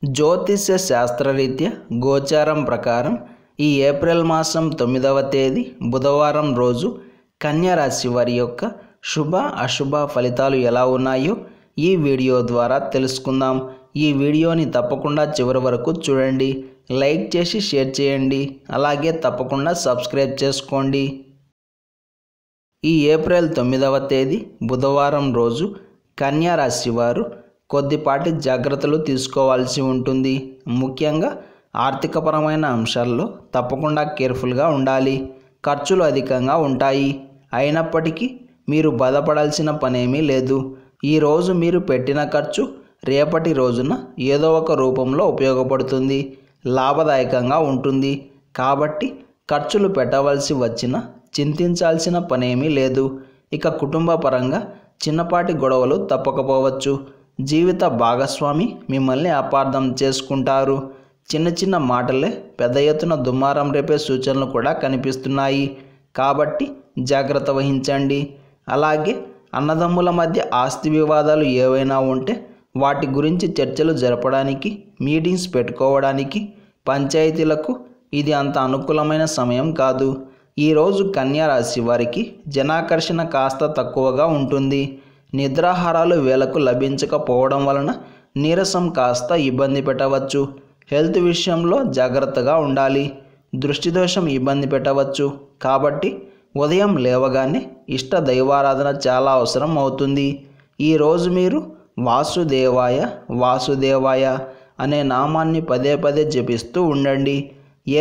జ్యోతిష్య శాస్త్రరీత్యా గోచారం ప్రకారం ఈ ఏప్రిల్ మాసం 9వ తేదీ బుధవారం రోజు కన్యా రాశి వారి యొక్క శుభ అశుభ ఫలితాలు ఎలా ఉన్నాయో ఈ వీడియో ద్వారా తెలుసుకుందాం. ఈ వీడియోని తప్పకుండా చివరి వరకు చూడండి, లైక్ చేసి షేర్ చేయండి, అలాగే తప్పకుండా సబ్స్క్రైబ్ చేసుకోండి. ఈ ఏప్రిల్ 9వ తేదీ బుధవారం రోజు కన్యా రాశి వారు కొద్దిపాటి జాగ్రత్తలు తీసుకోవాల్సి ఉంటుంది. ముఖ్యంగా ఆర్థికపరమైన అంశాల్లో తప్పకుండా కేర్ఫుల్గా ఉండాలి. ఖర్చులు అధికంగా ఉంటాయి. అయినప్పటికీ మీరు బాధపడాల్సిన పనేమీ లేదు. ఈరోజు మీరు పెట్టిన ఖర్చు రేపటి రోజున ఏదో ఒక రూపంలో ఉపయోగపడుతుంది, లాభదాయకంగా ఉంటుంది. కాబట్టి ఖర్చులు పెట్టవలసి వచ్చినా చింతించాల్సిన పనేమీ లేదు. ఇక కుటుంబ పరంగా చిన్నపాటి గొడవలు తప్పకపోవచ్చు. జీవిత భాగస్వామి మిమ్మల్ని అపార్థం చేసుకుంటారు. చిన్న చిన్న మాటలే పెద్ద ఎత్తున దుమారం రేపే సూచనలు కూడా కనిపిస్తున్నాయి. కాబట్టి జాగ్రత్త వహించండి. అలాగే అన్నదమ్ముల మధ్య ఆస్తి వివాదాలు ఏవైనా ఉంటే వాటి గురించి చర్చలు జరపడానికి, మీటింగ్స్ పెట్టుకోవడానికి పంచాయతీలకు ఇది అంత అనుకూలమైన సమయం కాదు. ఈరోజు కన్యా రాశి వారికి జనాకర్షణ కాస్త తక్కువగా ఉంటుంది. నిద్రాహారాలు వేళకు లభించకపోవడం వలన నీరసం కాస్త ఇబ్బంది పెట్టవచ్చు. హెల్త్ విషయంలో జాగ్రత్తగా ఉండాలి. దృష్టిదోషం ఇబ్బంది పెట్టవచ్చు. కాబట్టి ఉదయం లేవగానే ఇష్ట దైవారాధన చాలా అవసరం అవుతుంది. ఈరోజు మీరు వాసుదేవాయ వాసుదేవాయ అనే నామాన్ని పదే పదే జపిస్తూ ఉండండి.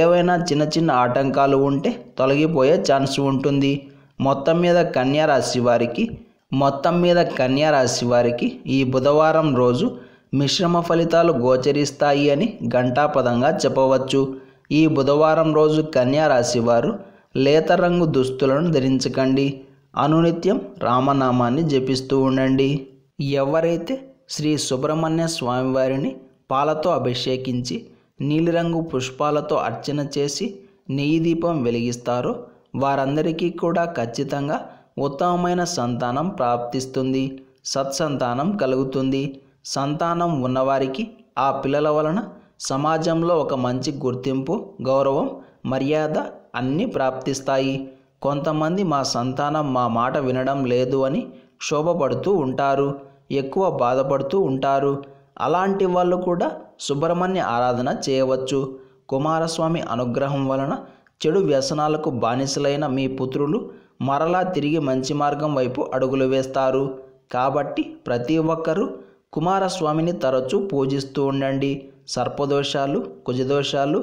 ఏవైనా చిన్న చిన్న ఆటంకాలు ఉంటే తొలగిపోయే ఛాన్స్ ఉంటుంది. మొత్తం మీద కన్యా రాశి వారికి ఈ బుధవారం రోజు మిశ్రమ ఫలితాలు గోచరిస్తాయి అని ఘంటాపదంగా చెప్పవచ్చు. ఈ బుధవారం రోజు కన్యా రాశి వారు లేత రంగు దుస్తులను ధరించకండి. అనునిత్యం రామనామాన్ని జపిస్తూ ఉండండి. ఎవరైతే శ్రీ సుబ్రహ్మణ్య స్వామివారిని పాలతో అభిషేకించి నీలిరంగు పుష్పాలతో అర్చన చేసి నెయ్యి దీపం వెలిగిస్తారో వారందరికీ కూడా ఖచ్చితంగా ఉత్తమమైన సంతానం ప్రాప్తిస్తుంది. సత్సంతానం కలుగుతుంది. సంతానం ఉన్నవారికి ఆ పిల్లల వలన సమాజంలో ఒక మంచి గుర్తింపు, గౌరవం, మర్యాద అన్నీ ప్రాప్తిస్తాయి. కొంతమంది మా సంతానం మా మాట వినడం లేదు అని క్షోభపడుతూ ఉంటారు, ఎక్కువ బాధపడుతూ ఉంటారు. అలాంటి వాళ్ళు కూడా సుబ్రహ్మణ్య ఆరాధన చేయవచ్చు. కుమారస్వామి అనుగ్రహం వలన చెడు వ్యసనాలకు బానిసలైన మీ పుత్రులు మరలా తిరిగి మంచి మార్గం వైపు అడుగులు వేస్తారు. కాబట్టి ప్రతి ఒక్కరూ కుమారస్వామిని తరచూ పూజిస్తూ ఉండండి. సర్పదోషాలు, కుజదోషాలు,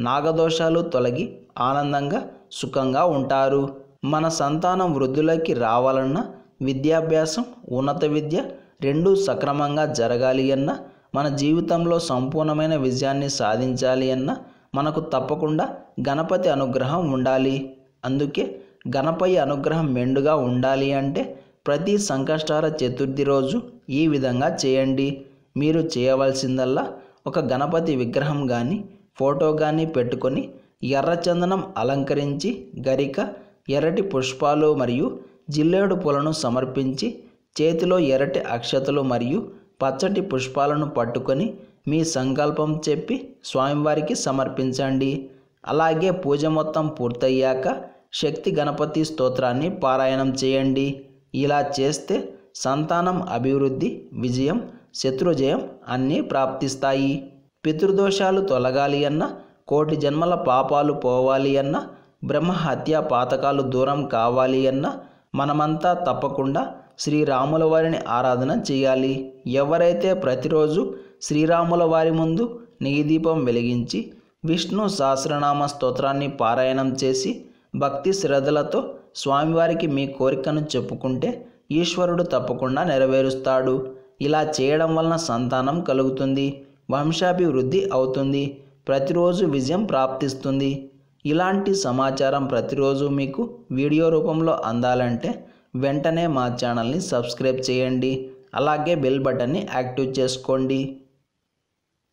నాగదోషాలు తొలగి ఆనందంగా సుఖంగా ఉంటారు. మన సంతానం వృద్ధులకి రావాలన్నా, విద్యాభ్యాసం, ఉన్నత విద్య రెండూ సక్రమంగా జరగాలి అన్నా, మన జీవితంలో సంపూర్ణమైన విజయాన్ని సాధించాలి అన్నా మనకు తప్పకుండా గణపతి అనుగ్రహం ఉండాలి. అందుకే గణపతి అనుగ్రహం మెండుగా ఉండాలి అంటే ప్రతి సంకష్టార చతుర్థి రోజు ఈ విధంగా చేయండి. మీరు చేయవలసిందల్లా ఒక గణపతి విగ్రహం కానీ ఫోటో కానీ పెట్టుకొని ఎర్రచందనం అలంకరించి గరిక, ఎర్రటి పుష్పాలు మరియు జిల్లేడు పూలను సమర్పించి చేతిలో ఎర్రటి అక్షతలు మరియు పచ్చటి పుష్పాలను పట్టుకొని మీ సంకల్పం చెప్పి స్వామివారికి సమర్పించండి. అలాగే పూజ మొత్తం పూర్తయ్యాక శక్తి గణపతి స్తోత్రాన్ని పారాయణం చేయండి. ఇలా చేస్తే సంతానం అభివృద్ధి, విజయం, శత్రుజయం అన్నీ ప్రాప్తిస్తాయి. పితృదోషాలు తొలగాలి అన్నా, కోటి జన్మల పాపాలు పోవాలి అన్నా, బ్రహ్మహత్య పాతకాలు దూరం కావాలి అన్నా మనమంతా తప్పకుండా శ్రీరాముల వారిని ఆరాధన చేయాలి. ఎవరైతే ప్రతిరోజు శ్రీరాముల వారి ముందు నెయ్యి దీపం వెలిగించి విష్ణు సహస్రనామ స్తోత్రాన్ని పారాయణం చేసి భక్తి శ్రద్ధలతో స్వామివారికి మీ కోరికను చెప్పుకుంటే ఈశ్వరుడు తప్పకుండా నెరవేరుస్తాడు. ఇలా చేయడం వలన సంతానం కలుగుతుంది, వంశాభివృద్ధి అవుతుంది, ప్రతిరోజు విజయం ప్రాప్తిస్తుంది. ఇలాంటి సమాచారం ప్రతిరోజు మీకు వీడియో రూపంలో అందాలంటే వెంటనే మా ఛానల్ని సబ్స్క్రైబ్ చేయండి. అలాగే బెల్ బటన్ని యాక్టివ్ చేసుకోండి.